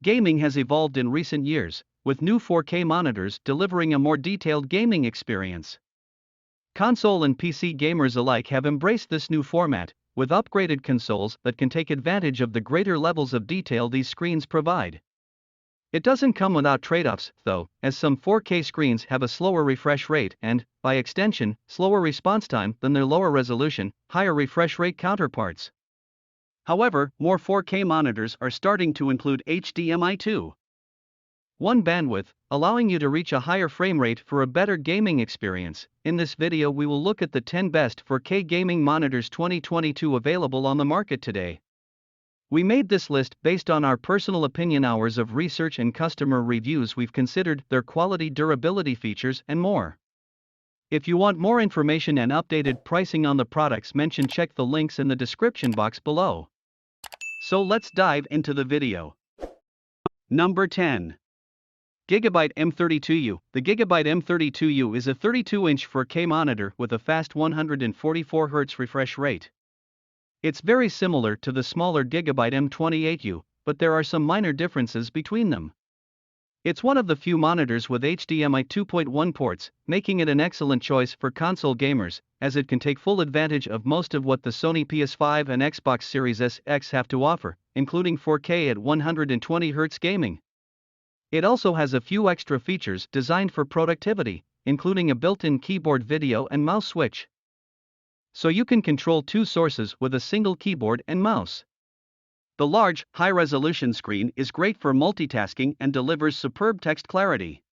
Gaming has evolved in recent years, with new 4K monitors delivering a more detailed gaming experience. Console and PC gamers alike have embraced this new format, with upgraded consoles that can take advantage of the greater levels of detail these screens provide. It doesn't come without trade-offs, though, as some 4K screens have a slower refresh rate and, by extension, slower response time than their lower resolution, higher refresh rate counterparts. However, more 4K monitors are starting to include HDMI 2.1 bandwidth, allowing you to reach a higher frame rate for a better gaming experience. In this video we will look at the 10 best 4K gaming monitors 2022 available on the market today. We made this list based on our personal opinion, hours of research and customer reviews. We've considered their quality, durability, features, and more. If you want more information and updated pricing on the products mentioned, check the links in the description box below. So let's dive into the video. Number 10. Gigabyte M32U. The Gigabyte M32U is a 32-inch 4K monitor with a fast 144Hz refresh rate. It's very similar to the smaller Gigabyte M28U, but there are some minor differences between them. It's one of the few monitors with HDMI 2.1 ports, making it an excellent choice for console gamers, as it can take full advantage of most of what the Sony PS5 and Xbox Series X have to offer, including 4K at 120Hz gaming. It also has a few extra features designed for productivity, including a built-in keyboard, video and mouse switch. So you can control two sources with a single keyboard and mouse. The large, high-resolution screen is great for multitasking and delivers superb text clarity.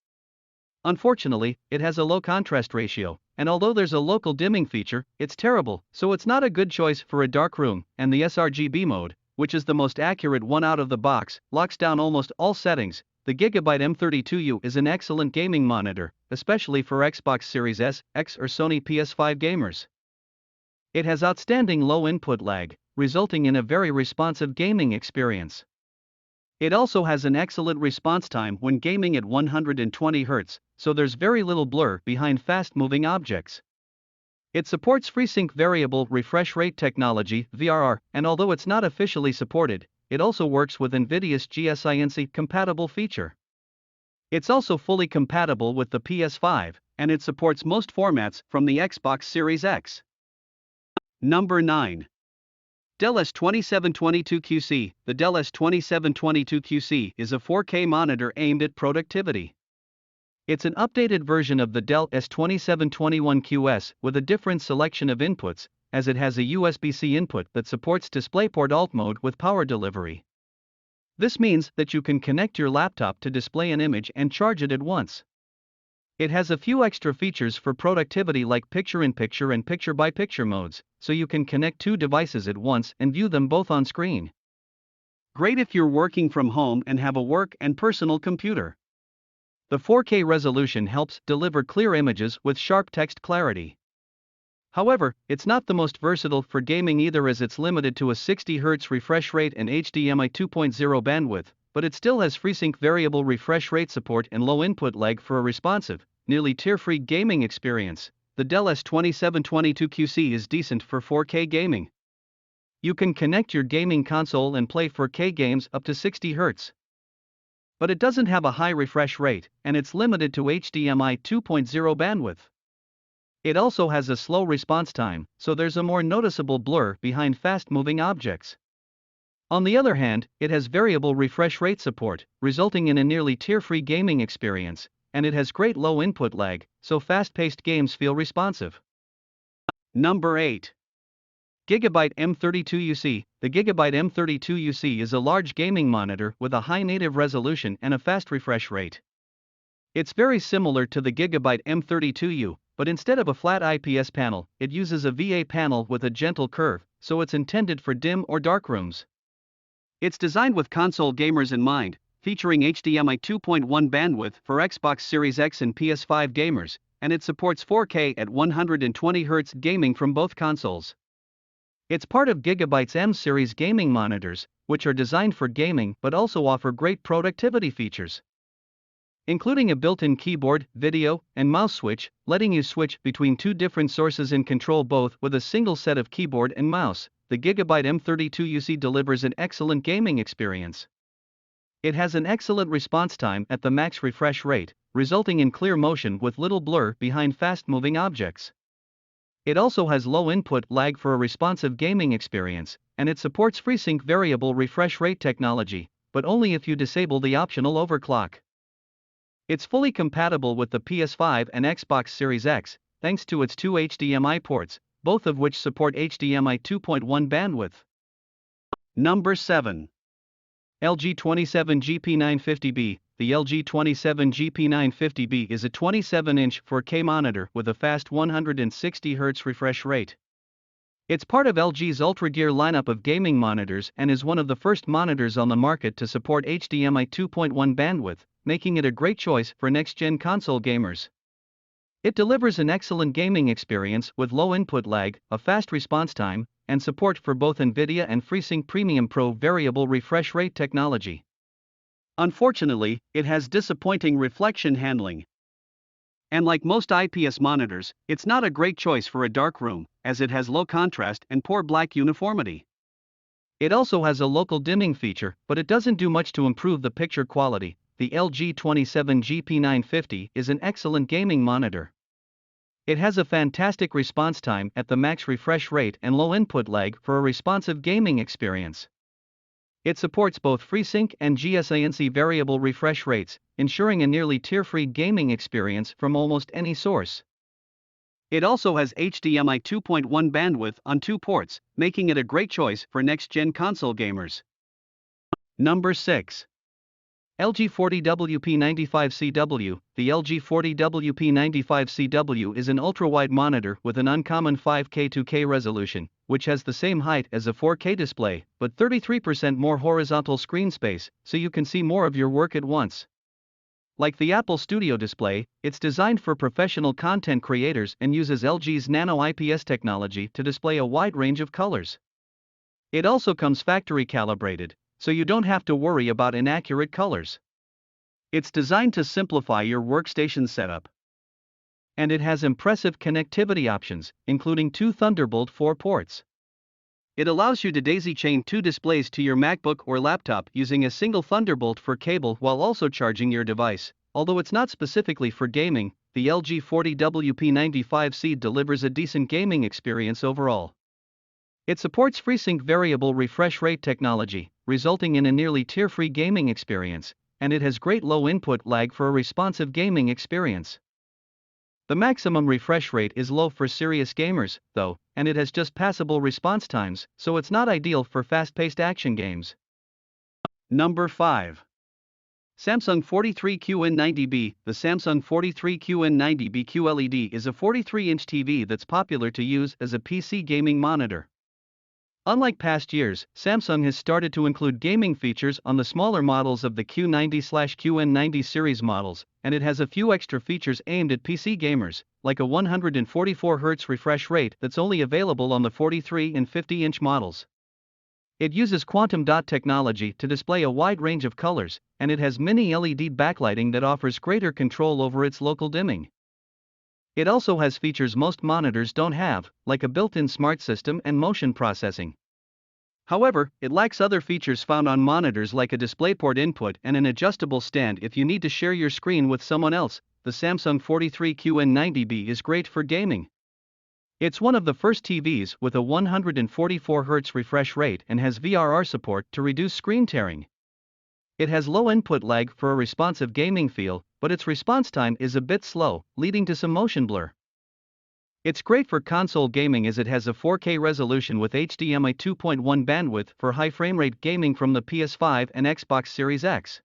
Unfortunately, it has a low contrast ratio, and although there's a local dimming feature, it's terrible, so it's not a good choice for a dark room. And the sRGB mode, which is the most accurate one out of the box, locks down almost all settings. The Gigabyte M32U is an excellent gaming monitor, especially for Xbox Series S, X or Sony PS5 gamers. It has outstanding low input lag, resulting in a very responsive gaming experience. It also has an excellent response time when gaming at 120 Hz, so there's very little blur behind fast-moving objects. It supports FreeSync variable refresh rate technology (VRR), and although it's not officially supported, it also works with NVIDIA's GSINC compatible feature. It's also fully compatible with the PS5, and it supports most formats from the Xbox Series X. Number 9. Dell S2722QC. The Dell S2722QC is a 4K monitor aimed at productivity. It's an updated version of the Dell S2721QS with a different selection of inputs, as it has a USB-C input that supports DisplayPort Alt mode with power delivery. This means that you can connect your laptop to display an image and charge it at once. It has a few extra features for productivity like picture-in-picture and picture-by-picture modes, so you can connect two devices at once and view them both on screen. Great if you're working from home and have a work and personal computer. The 4K resolution helps deliver clear images with sharp text clarity. However, it's not the most versatile for gaming either, as it's limited to a 60 Hz refresh rate and HDMI 2.0 bandwidth, but it still has FreeSync variable refresh rate support and low input lag for a responsive, nearly tear-free gaming experience. The Dell S2722QC is decent for 4K gaming. You can connect your gaming console and play 4K games up to 60 Hz. But it doesn't have a high refresh rate, and it's limited to HDMI 2.0 bandwidth. It also has a slow response time, so there's a more noticeable blur behind fast-moving objects. On the other hand, it has variable refresh rate support, resulting in a nearly tear-free gaming experience, and it has great low input lag, so fast-paced games feel responsive. Number 8. Gigabyte M32UC. The Gigabyte M32UC is a large gaming monitor with a high native resolution and a fast refresh rate. It's very similar to the Gigabyte M32U, but instead of a flat IPS panel, it uses a VA panel with a gentle curve, so it's intended for dim or dark rooms. It's designed with console gamers in mind, featuring HDMI 2.1 bandwidth for Xbox Series X and PS5 gamers, and it supports 4K at 120 Hz gaming from both consoles. It's part of Gigabyte's M series gaming monitors, which are designed for gaming but also offer great productivity features, including a built-in keyboard, video, and mouse switch, letting you switch between two different sources and control both with a single set of keyboard and mouse. the Gigabyte M32UC delivers an excellent gaming experience. It has an excellent response time at the max refresh rate, resulting in clear motion with little blur behind fast-moving objects. It also has low input lag for a responsive gaming experience, and it supports FreeSync variable refresh rate technology, but only if you disable the optional overclock. It's fully compatible with the PS5 and Xbox Series X, thanks to its two HDMI ports, both of which support HDMI 2.1 bandwidth. Number 7. LG G27GP950B. The LG G27GP950B is a 27-inch 4K monitor with a fast 160Hz refresh rate. It's part of LG's UltraGear lineup of gaming monitors and is one of the first monitors on the market to support HDMI 2.1 bandwidth, making it a great choice for next-gen console gamers. It delivers an excellent gaming experience with low input lag, a fast response time, and support for both NVIDIA and FreeSync Premium Pro variable refresh rate technology. Unfortunately, it has disappointing reflection handling. And like most IPS monitors, it's not a great choice for a dark room, as it has low contrast and poor black uniformity. It also has a local dimming feature, but it doesn't do much to improve the picture quality. The LG G27GP950 is an excellent gaming monitor. It has a fantastic response time at the max refresh rate and low input lag for a responsive gaming experience. It supports both FreeSync and GSANC variable refresh rates, ensuring a nearly tear-free gaming experience from almost any source. It also has HDMI 2.1 bandwidth on 2 ports, making it a great choice for next-gen console gamers. Number 6. LG 40WP95CW. The LG 40WP95CW is an ultra-wide monitor with an uncommon 5K 2K resolution, which has the same height as a 4K display, but 33% more horizontal screen space, so you can see more of your work at once. Like the Apple Studio display, it's designed for professional content creators and uses LG's Nano IPS technology to display a wide range of colors. It also comes factory calibrated, so you don't have to worry about inaccurate colors. It's designed to simplify your workstation setup. And it has impressive connectivity options, including 2 Thunderbolt 4 ports. It allows you to daisy-chain 2 displays to your MacBook or laptop using a single Thunderbolt 4 cable while also charging your device. Although it's not specifically for gaming, the LG 40WP95C delivers a decent gaming experience overall. It supports FreeSync variable refresh rate technology, resulting in a nearly tear-free gaming experience, and it has great low input lag for a responsive gaming experience. The maximum refresh rate is low for serious gamers, though, and it has just passable response times, so it's not ideal for fast-paced action games. Number 5. Samsung 43QN90B. The Samsung 43QN90B QLED is a 43-inch TV that's popular to use as a PC gaming monitor. Unlike past years, Samsung has started to include gaming features on the smaller models of the Q90/QN90 series models, and it has a few extra features aimed at PC gamers, like a 144Hz refresh rate that's only available on the 43 and 50-inch models. It uses quantum dot technology to display a wide range of colors, and it has mini LED backlighting that offers greater control over its local dimming. It also has features most monitors don't have, like a built-in smart system and motion processing. However, it lacks other features found on monitors like a DisplayPort input and an adjustable stand if you need to share your screen with someone else. The Samsung 43QN90B is great for gaming. It's one of the first TVs with a 144Hz refresh rate and has VRR support to reduce screen tearing. It has low input lag for a responsive gaming feel, but its response time is a bit slow, leading to some motion blur. It's great for console gaming as it has a 4K resolution with HDMI 2.1 bandwidth for high frame rate gaming from the PS5 and Xbox Series X.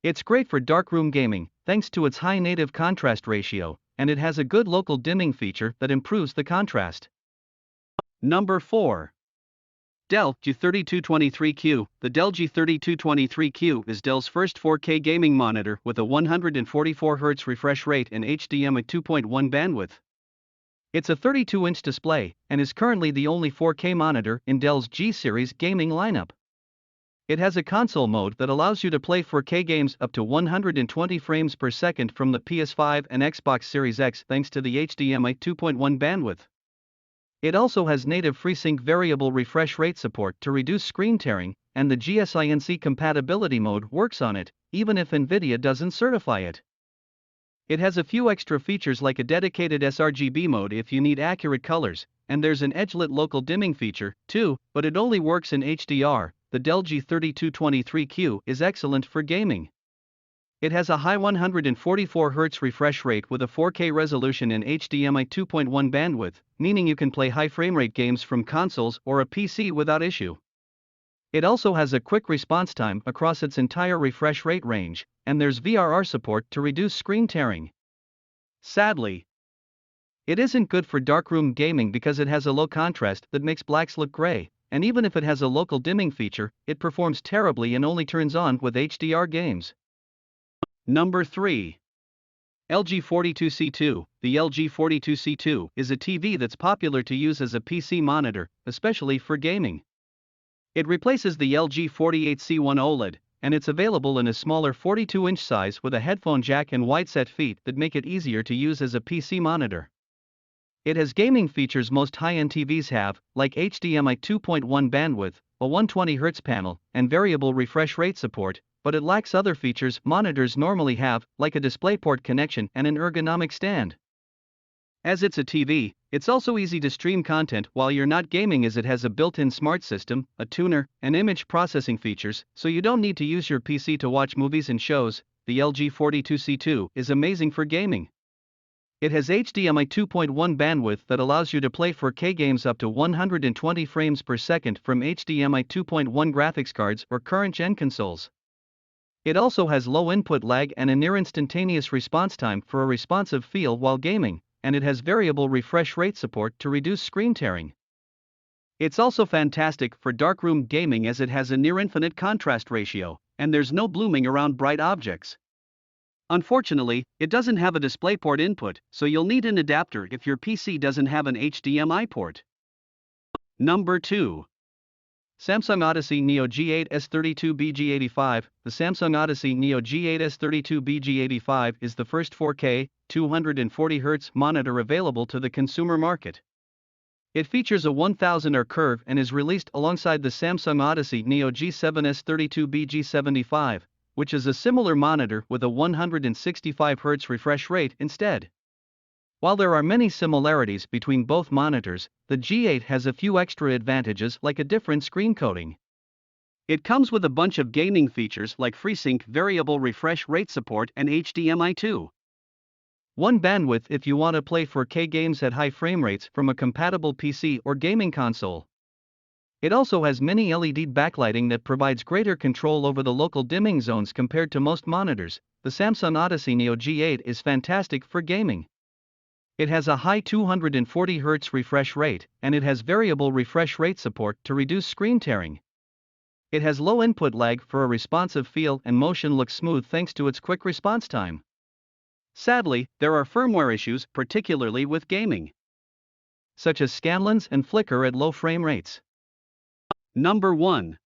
It's great for darkroom gaming, thanks to its high native contrast ratio, and it has a good local dimming feature that improves the contrast. Number 4. Dell G3223Q. The Dell G3223Q is Dell's first 4K gaming monitor with a 144Hz refresh rate and HDMI 2.1 bandwidth. It's a 32-inch display, and is currently the only 4K monitor in Dell's G-series gaming lineup. It has a console mode that allows you to play 4K games up to 120 frames per second from the PS5 and Xbox Series X thanks to the HDMI 2.1 bandwidth. It also has native FreeSync variable refresh rate support to reduce screen tearing, and the GSINC compatibility mode works on it, even if NVIDIA doesn't certify it. It has a few extra features like a dedicated sRGB mode if you need accurate colors, and there's an edge-lit local dimming feature, too, but it only works in HDR. The Dell G3223Q is excellent for gaming. It has a high 144Hz refresh rate with a 4K resolution and HDMI 2.1 bandwidth, meaning you can play high framerate games from consoles or a PC without issue. It also has a quick response time across its entire refresh rate range, and there's VRR support to reduce screen tearing. Sadly, it isn't good for darkroom gaming because it has a low contrast that makes blacks look gray, and even if it has a local dimming feature, it performs terribly and only turns on with HDR games. Number 3. LG42C2. The LG42C2 is a TV that's popular to use as a PC monitor, especially for gaming. It replaces the LG48C1 OLED, and it's available in a smaller 42-inch size with a headphone jack and wide set feet that make it easier to use as a PC monitor. It has gaming features most high-end TVs have, like HDMI 2.1 bandwidth, a 120Hz panel, and variable refresh rate support, but it lacks other features monitors normally have, like a DisplayPort connection and an ergonomic stand. As it's a TV, it's also easy to stream content while you're not gaming as it has a built-in smart system, a tuner, and image processing features, so you don't need to use your PC to watch movies and shows. The LG42C2 is amazing for gaming. It has HDMI 2.1 bandwidth that allows you to play 4K games up to 120 frames per second from HDMI 2.1 graphics cards or current-gen consoles. It also has low input lag and a near-instantaneous response time for a responsive feel while gaming, and it has variable refresh rate support to reduce screen tearing. It's also fantastic for darkroom gaming as it has a near-infinite contrast ratio, and there's no blooming around bright objects. Unfortunately, it doesn't have a DisplayPort input, so you'll need an adapter if your PC doesn't have an HDMI port. Number 2. Samsung Odyssey Neo G8 S32BG85. The Samsung Odyssey Neo G8 S32BG85 is the first 4K, 240Hz monitor available to the consumer market. It features a 1000R curve and is released alongside the Samsung Odyssey Neo G7 S32BG75, which is a similar monitor with a 165Hz refresh rate instead. While there are many similarities between both monitors, the G8 has a few extra advantages like a different screen coating. It comes with a bunch of gaming features like FreeSync variable refresh rate support and HDMI 2.1 bandwidth if you want to play 4K games at high frame rates from a compatible PC or gaming console. It also has mini LED backlighting that provides greater control over the local dimming zones compared to most monitors. The Samsung Odyssey Neo G8 is fantastic for gaming. It has a high 240Hz refresh rate, and it has variable refresh rate support to reduce screen tearing. It has low input lag for a responsive feel and motion looks smooth thanks to its quick response time. Sadly, there are firmware issues, particularly with gaming, such as scanlines and flicker at low frame rates. Number 1.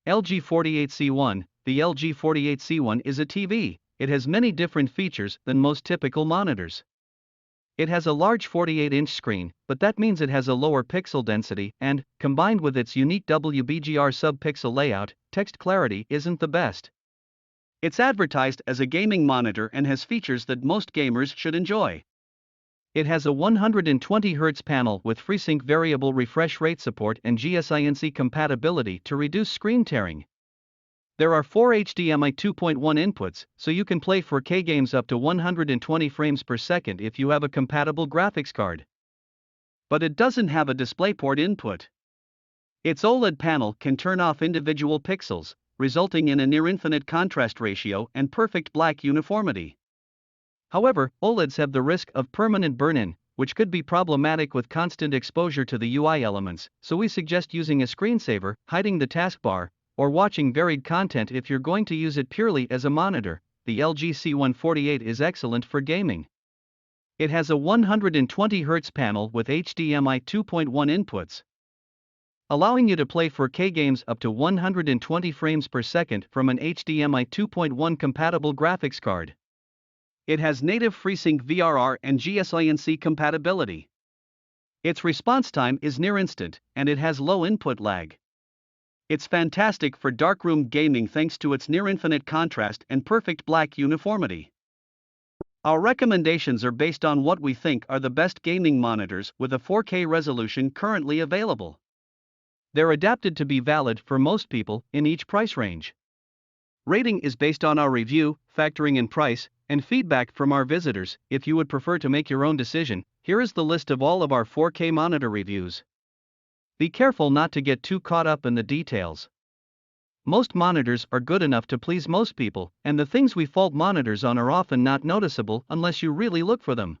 LG48C1. The LG48C1 is a TV. It has many different features than most typical monitors. It has a large 48-inch screen, but that means it has a lower pixel density and, combined with its unique WBGR sub-pixel layout, text clarity isn't the best. It's advertised as a gaming monitor and has features that most gamers should enjoy. It has a 120Hz panel with FreeSync variable refresh rate support and GSINC compatibility to reduce screen tearing. There are 4 HDMI 2.1 inputs, so you can play 4K games up to 120 frames per second if you have a compatible graphics card. But it doesn't have a DisplayPort input. Its OLED panel can turn off individual pixels, resulting in a near-infinite contrast ratio and perfect black uniformity. However, OLEDs have the risk of permanent burn-in, which could be problematic with constant exposure to the UI elements, so we suggest using a screensaver, hiding the taskbar, or watching varied content if you're going to use it purely as a monitor. The LG C148 is excellent for gaming. It has a 120Hz panel with HDMI 2.1 inputs, allowing you to play 4K games up to 120 frames per second from an HDMI 2.1 compatible graphics card. It has native FreeSync VRR and GSINC compatibility. Its response time is near instant, and it has low input lag. It's fantastic for darkroom gaming thanks to its near infinite contrast and perfect black uniformity. Our recommendations are based on what we think are the best gaming monitors with a 4K resolution currently available. They're adapted to be valid for most people in each price range. Rating is based on our review, factoring in price, and feedback from our visitors. If you would prefer to make your own decision, here is the list of all of our 4K monitor reviews. Be careful not to get too caught up in the details. Most monitors are good enough to please most people, and the things we fault monitors on are often not noticeable unless you really look for them.